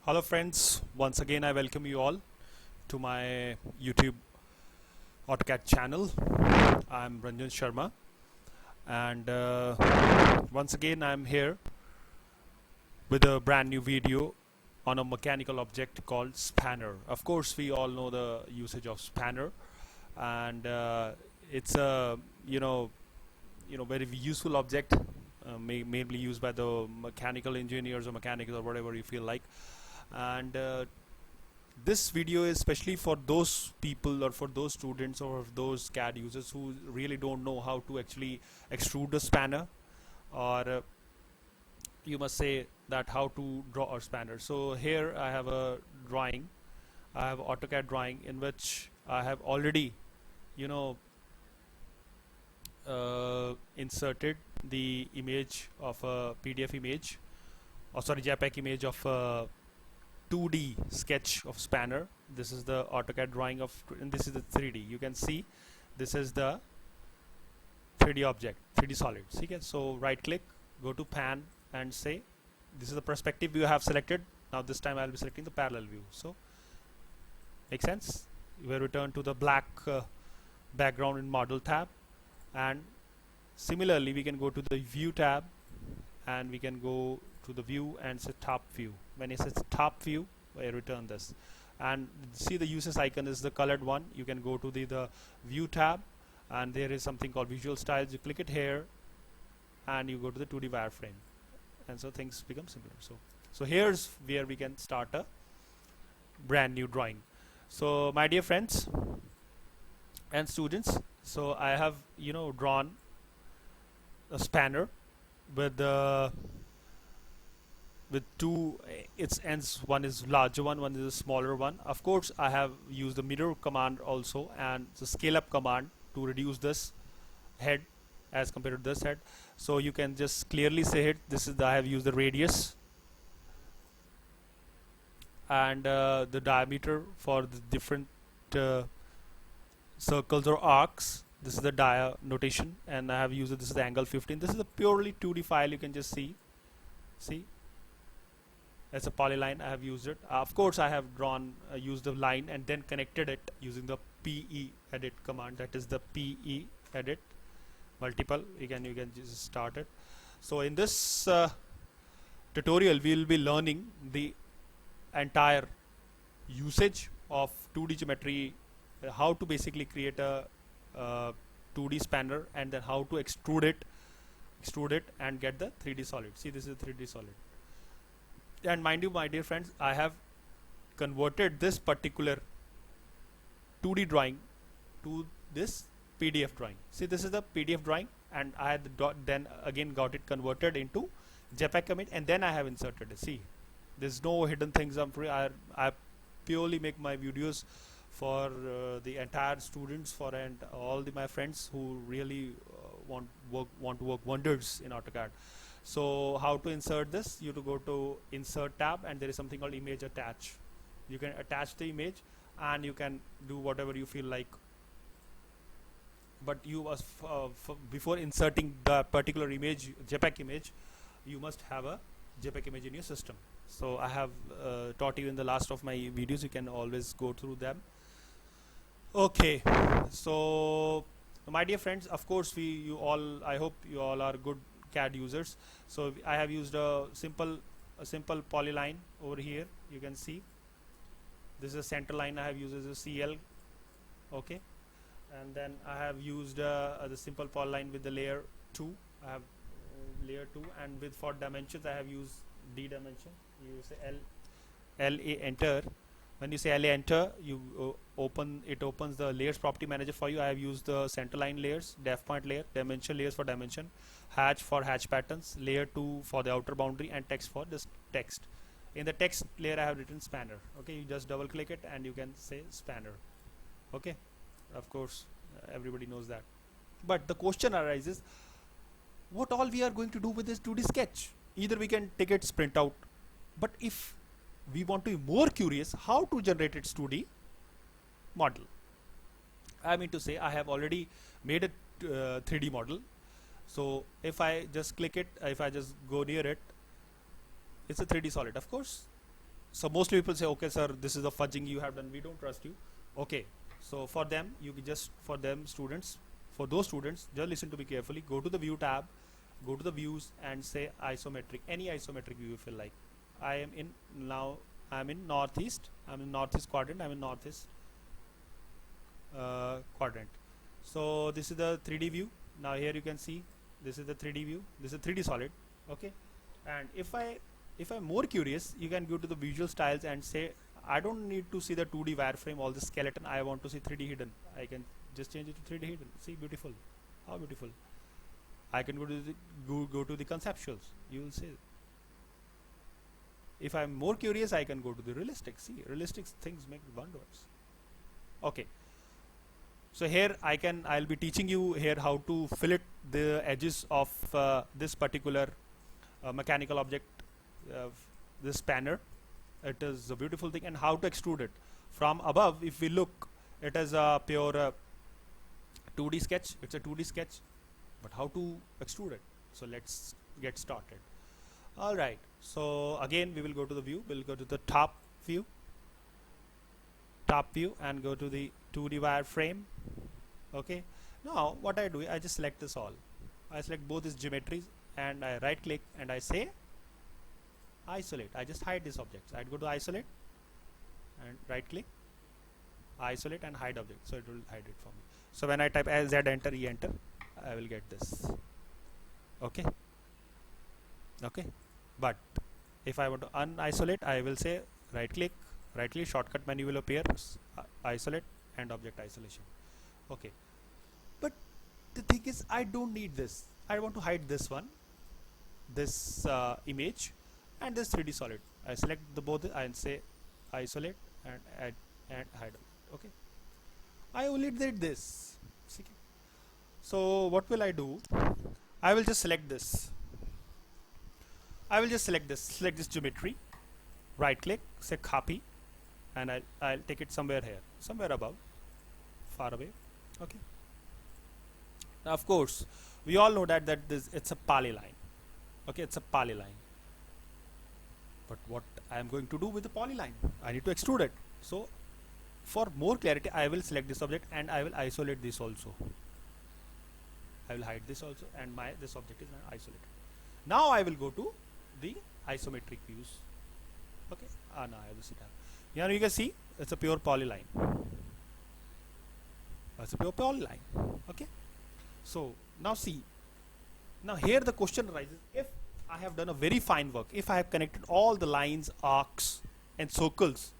Hello friends, once again I welcome you all to my YouTube AutoCAD channel. I'm Ranjan Sharma and once again I'm here with a brand new video on a mechanical object called spanner. Of course we all know the usage of spanner, and it's a very useful object, mainly used by the mechanical engineers or mechanics or whatever you feel like. And this video is especially for those people or for those students or those CAD users who really don't know how to actually extrude a spanner, or you must say that how to draw a spanner. So here I have a drawing. I have AutoCAD drawing in which I have already you know inserted the image of a PDF image, or sorry, JPEG image of a 2D sketch of spanner. This is the AutoCAD drawing of, and this is the 3D. You can see this is the 3D object, 3D solid. Okay, so right click, go to pan and say this is the perspective view I have selected. Now this time I'll be selecting the parallel view. So make sense? We will return to the black background in model tab, and similarly we can go to the view tab and we can go to the view and say top view. When it says top view, I return this, and see the uses icon is the colored one. You can go to the view tab, and there is something called visual styles. You click it here and you go to the 2D wireframe, and so things become simpler. So here's where we can start a brand new drawing. So my dear friends and students, so I have drawn a spanner with two its ends. One is larger one is a smaller one. Of course I have used the mirror command also, and the scale up command to reduce this head as compared to this head. So you can just clearly say it. This is I have used the radius and the diameter for the different circles or arcs. This is the dia notation, and I have used this is the angle 15. This is a purely 2D file. You can just see as a polyline. I have used it. Of course I have drawn used the line and then connected it using the PE edit command. That is the PE edit multiple. You can just start it. So in this tutorial we will be learning the entire usage of 2D geometry, how to basically create a 2D spanner, and then how to extrude it and get the 3D solid. See, this is a 3D solid. And mind you, my dear friends, I have converted this particular 2D drawing to this PDF drawing. See, this is the PDF drawing, and I had then again got it converted into JPEG image, and then I have inserted it. See, there's no hidden things. I purely make my videos for the entire students, and all my friends who really want to work wonders in AutoCAD. So how to insert this? You have to go to insert tab, and there is something called image attach. You can attach the image and you can do whatever you feel like, but you must before inserting the particular image, JPEG image, you must have a JPEG image in your system. So I have taught you in the last of my videos. You can always go through them. Okay, so my dear friends, of course I hope you all are good CAD users. So I have used a simple polyline over here. You can see this is a center line. I have used as a CL. Okay, and then I have used the simple polyline with the layer 2. I have layer 2, and with for dimensions I have used D dimension. You say LA enter. When you say LA enter, you opens the layers property manager for you. I have used the center line layers, def point layer, dimension layers for dimension, hatch for hatch patterns, layer 2 for the outer boundary, and text for this text. In the text layer I have written spanner. Okay, you just double click it and you can say spanner. Okay, of course everybody knows that. But the question arises, what all we are going to do with this 2D sketch? Either we can take its printout, but if we want to be more curious how to generate its 2D model, I mean to say I have already made a 3D model. So if I just click it, if I just go near it, it's a 3D solid. Of course So mostly people say, okay sir, this is the fudging you have done, we don't trust you. Okay, so for them, you can just, for them students, for those students, just listen to me carefully. Go to the view tab, go to the views and say isometric, any isometric view you feel like. I am in, now I'm in northeast, I'm in northeast quadrant, I'm in northeast quadrant. So this is the 3D view. Now here you can see this is the 3D view, this is 3D solid. Okay, and if I'm more curious, you can go to the visual styles and say I don't need to see the 2D wireframe, all the skeleton, I want to see 3D hidden. I can just change it to 3D hidden. See, beautiful, how beautiful. I can go to the go to the conceptuals, you will see. If I'm more curious, I can go to the realistic. See, realistic things make wonders. Okay, so here I'll be teaching you here how to fillet the edges of this particular mechanical object, this spanner. It is a beautiful thing, and how to extrude it. From above, if we look, it is a pure 2D sketch. It's a 2D sketch, but how to extrude it? So let's get started. All right. So again, we will go to the view. We'll go to the top view, and go to the 2D wireframe. Okay. Now what I do, I just select this all. I select both these geometries, and I right click and I say isolate. I just hide these objects. I'd go to isolate and right click, isolate and hide object. So it will hide it for me. So when I type Z enter, E enter, I will get this. Okay. Okay. But if I want to unisolate, I will say right click, shortcut menu will appear, isolate and object isolation. Okay. But the thing is, I don't need this. I want to hide this one, this image, and this 3D solid. I select the both and say isolate and add and hide. Okay. I only did this. So what will I do? I will just select this. Select this geometry, right click, say copy, and I'll take it somewhere here, somewhere above, far away. Okay. Now of course, we all know that it's a polyline. Okay, it's a polyline. But what I am going to do with the polyline? I need to extrude it. So for more clarity, I will select this object and I will isolate this also. I will hide this also, and this object is now isolated. Now I will go to the isometric views. Okay. Now I will see that. Here you can see it's a pure polyline. It's a pure polyline. Okay. So now see. Now here the question arises: if I have done a very fine work, if I have connected all the lines, arcs, and circles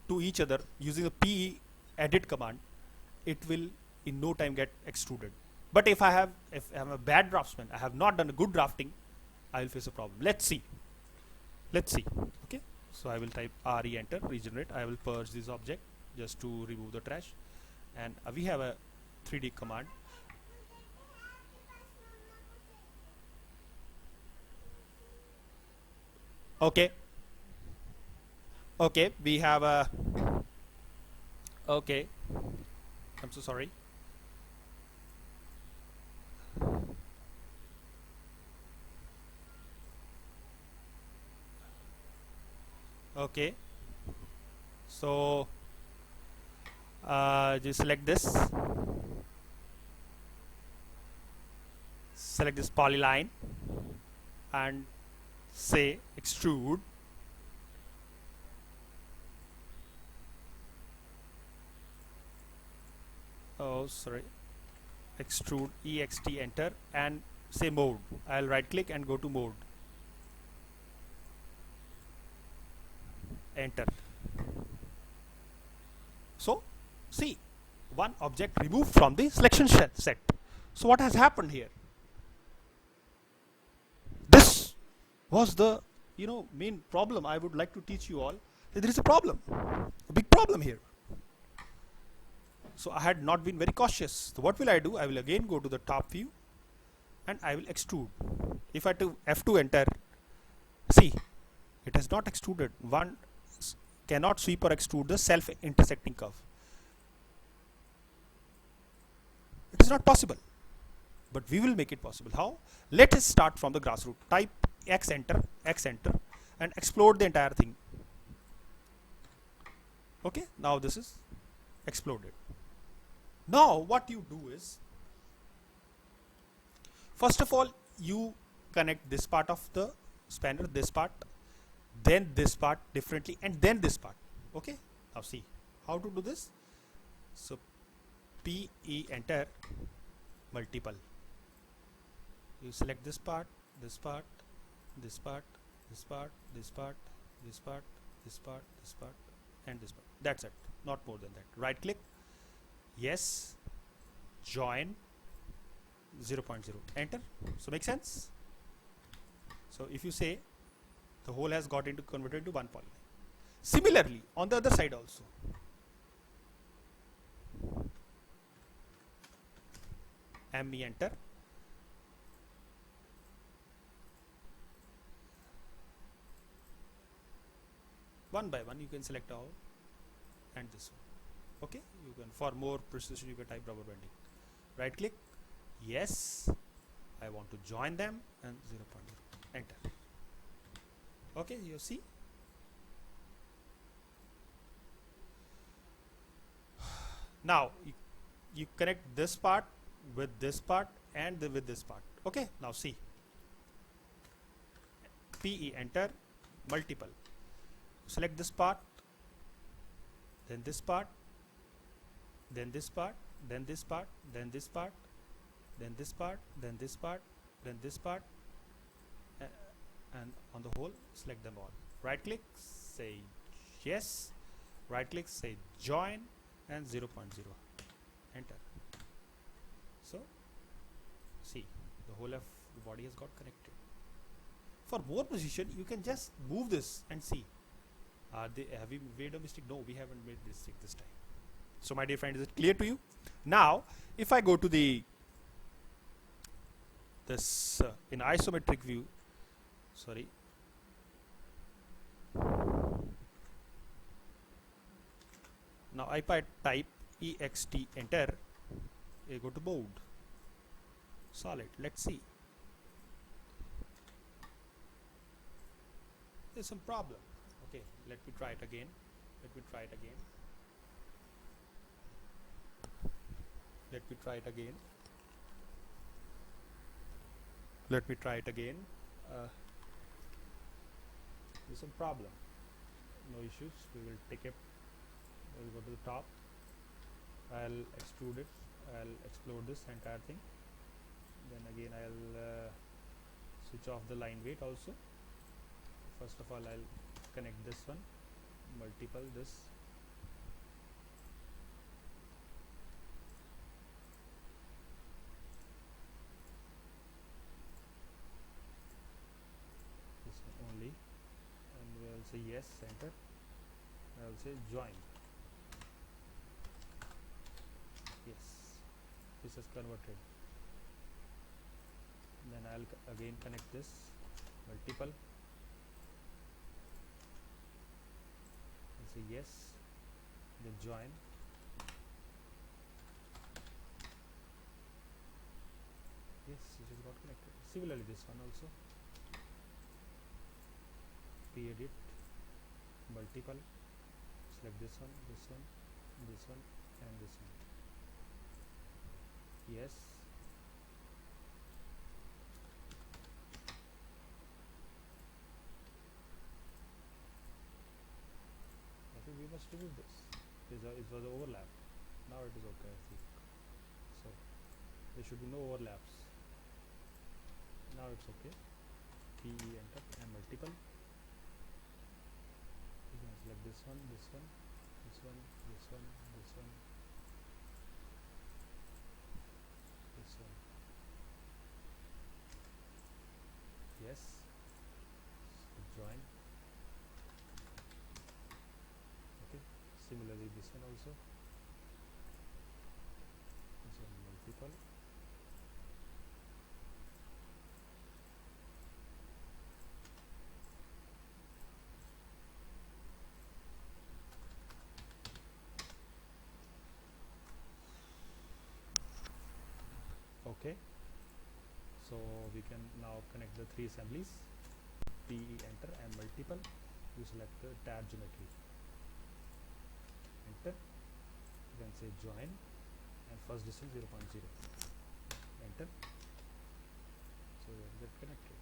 to each other using the PE edit command, it will in no time get extruded. But if I'm a bad draftsman, I have not done a good drafting, I will face a problem. Let's see. Okay. So I will type RE enter, regenerate. I will purge this object just to remove the trash, and we have a 3D command. Okay. Okay, we have a. Okay. I'm so sorry. Okay, so just select this polyline and say extrude. Oh sorry, extrude, ext, enter, and say mode. I'll right click and go to mode. Enter. So see, one object removed from the selection set. So what has happened here? This was the main problem. I would like to teach you all that there is a problem, a big problem here. So I had not been very cautious. So what will I do? I will again go to the top view and I will extrude. If I do F2 enter, see, it has not extruded. One cannot sweep or extrude the self-intersecting curve. It is not possible, but we will make it possible. How? Let us start from the grassroots. Type X enter, and explode the entire thing. Okay, now this is exploded. Now what you do is, first of all, you connect this part of the spanner, this part, then this part differently, and then this part. Okay, now see how to do this. So PE enter multiple. You select this part, this part, this part, this part, this part, this part, this part, this part, and this part. That's it. Not more than that. Right click. Yes. Join 0.0. Enter. So make sense? So if you say the whole has got into converted into one polygon. Similarly, on the other side also. ME enter. One by one you can select all and this one. Okay, you can, for more precision, you can type rubber banding. Right click. Yes, I want to join them and 0.0. Enter. Okay, you see. Now you connect this part with this part and with this part. Okay, now see. PE enter multiple. Select this part, then this part, then this part, then this part, then this part, then this part, then this part, then this part, and on the whole select them all. Right click, say yes, right click, say join, and 0.0. Enter. So see, the whole of the body has got connected. For more precision, you can just move this and see. Have we made a mistake? No, we haven't made this mistake this time. So my dear friend, is it clear to you? Now if I go to the this in isometric view, sorry, now if I type ext enter, I go to mode solid. Let's see, there's some problem. Okay, let me try it again. Let me try it again. Let me try it again. Let me try it again. There's some problem. No issues. We will take it. We'll go to the top. I'll extrude it. I'll explode this entire thing. Then again I'll switch off the line weight also. First of all, I'll connect this one, multiple this. This one only, and we'll say yes, enter. I'll say join. Yes, this is converted. Then I'll again connect this, multiple. Say yes, then join. Yes, it is got connected. Similarly, this one also. P-edit, multiple. Select this one, this one, this one, and this one. Yes. We must remove this. It was an overlap. Now it is okay, I think. So there should be no overlaps. Now it's okay. PE enter and multiple. You can select this one, this one, this one, this one, this one, this one. Yes. So join. Similarly, this one also. This one multiple. Okay. So we can now connect the three assemblies. PE enter and multiple. You select the tab geometry. enter, you can say join, and first distance 0.0, enter, so they get connected.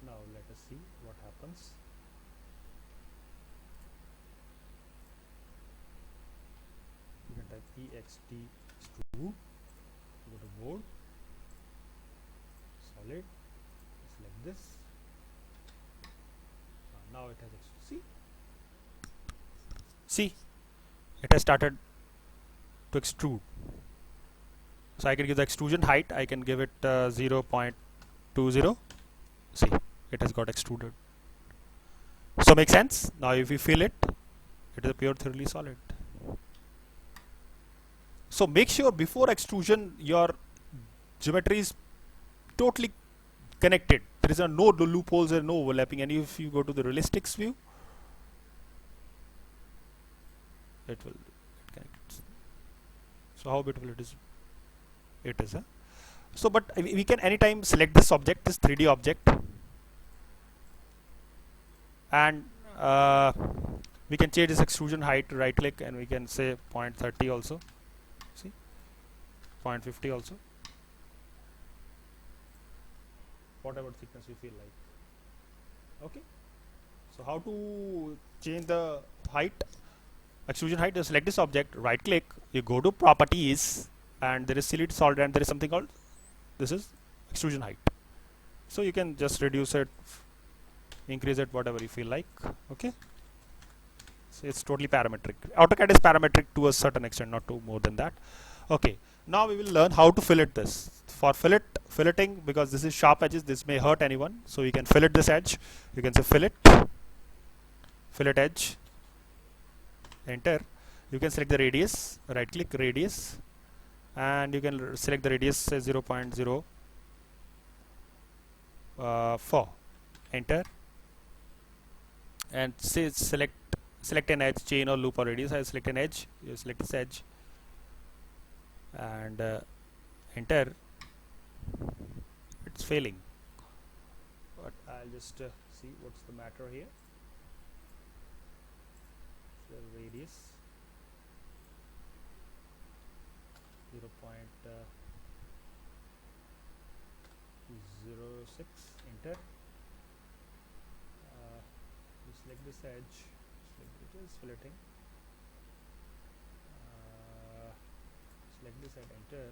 Now let us see what happens. You can type ext extrude, go to board, solid, select this. Now it has see it has started to extrude. So I can give the extrusion height, I can give it 0.20. See, it has got extruded. So makes sense. Now if you feel it, it is a pure thoroughly solid. So make sure before extrusion your geometry is totally connected. There is no loopholes and no overlapping. And if you go to the realistics view, it connects. So how beautiful it is. It is. So but we can anytime select this object, this 3D object, and we can change this extrusion height, right click, and we can say 0.30 also. See, 0.50 also, whatever thickness you feel like. Okay, so how to change the height, extrusion height? You select this object, right click, you go to properties, and there is solid solid, and there is something called, this is extrusion height. So you can just reduce it, increase it, whatever you feel like. Okay, so it's totally parametric. AutoCAD is parametric to a certain extent, not to more than that. Okay, now we will learn how to fillet this. For filleting, because this is sharp edges, this may hurt anyone, so you can fillet this edge. You can say fillet edge, enter. You can select the radius, right click radius, and you can select the radius, say 0.04, enter, and say select an edge, chain or loop or radius. I select an edge, you select this edge, and enter. It's failing, but I'll just see what's the matter here. The radius 0.06, enter. You select this edge, it is filleting, select this edge, enter.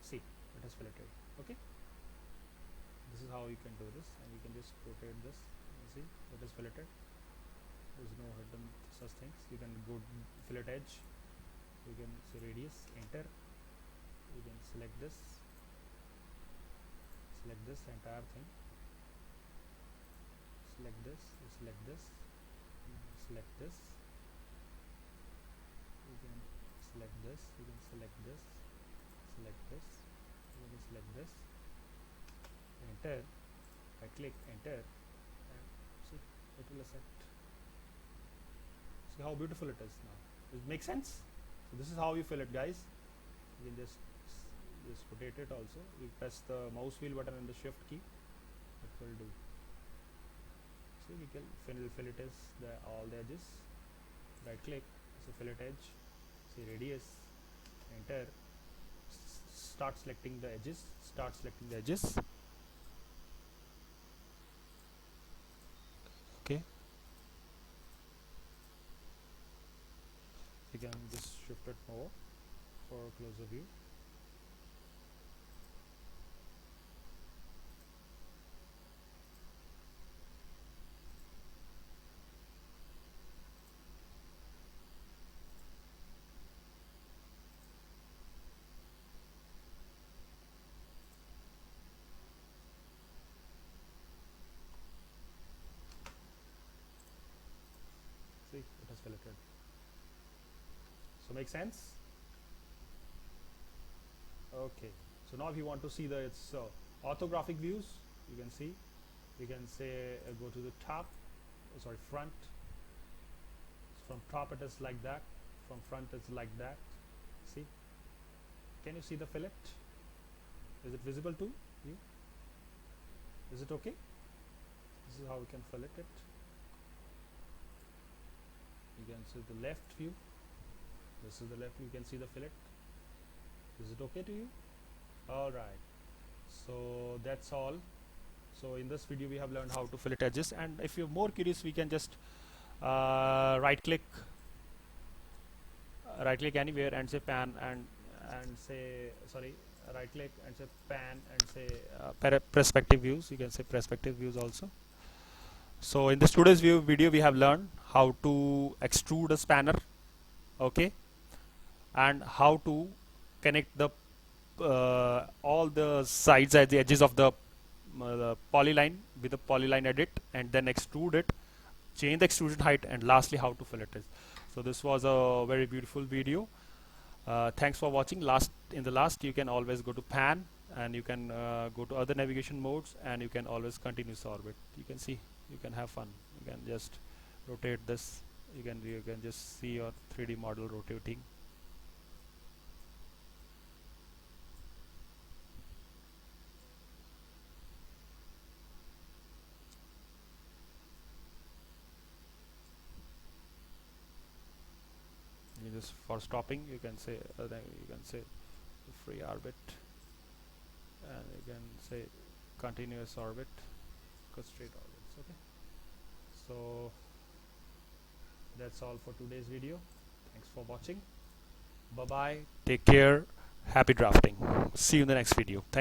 See, it is filleted. Okay, this is how you can do this, and you can just rotate this. See, it is filleted. There is no hidden such things. You can go fillet edge, you can say radius, enter. You can select this entire thing, select this, select this, select this, you can select this, you can select this, select this, you can select this, enter, right click, enter, and see, it will accept. See how beautiful it is now. Does it make sense? So this is how you fill it, guys. You can just rotate it also. You press the mouse wheel button and the shift key, it will do. See, we can fillet is all the edges, right click, so fillet edge, see radius, enter, start selecting the edges, okay. You can just shift it more for a closer view. See, it has filleted. So make sense? Okay, so now if you want to see its orthographic views, you can see, you can say go to the top, front. From top it is like that, from front it's like that. See, can you see the fillet? Is it visible to you? Is it okay? This is how we can fillet it. You can see the left view. This is the left view. You can see the fillet. Is it okay to you? All right. So that's all. So in this video we have learned how to fillet edges, and if you're more curious, we can just right click anywhere and say pan and say sorry, right click and say pan and say perspective views. You can say perspective views also. So in this today's video we have learned how to extrude a spanner, okay, and how to connect the all the sides at the edges of the polyline with the polyline edit, and then extrude it, change the extrusion height, and lastly how to fillet it. So this was a very beautiful video. Thanks for watching. In the last you can always go to pan, and you can go to other navigation modes, and you can always continuous orbit. You can see, you can have fun. You can just rotate this. You can just see your 3D model rotating. You just for stopping, you can say free orbit, and you can say continuous orbit, straight orbits. Okay, so that's all for today's video. Thanks for watching. Bye bye, take care, happy drafting. See you in the next video.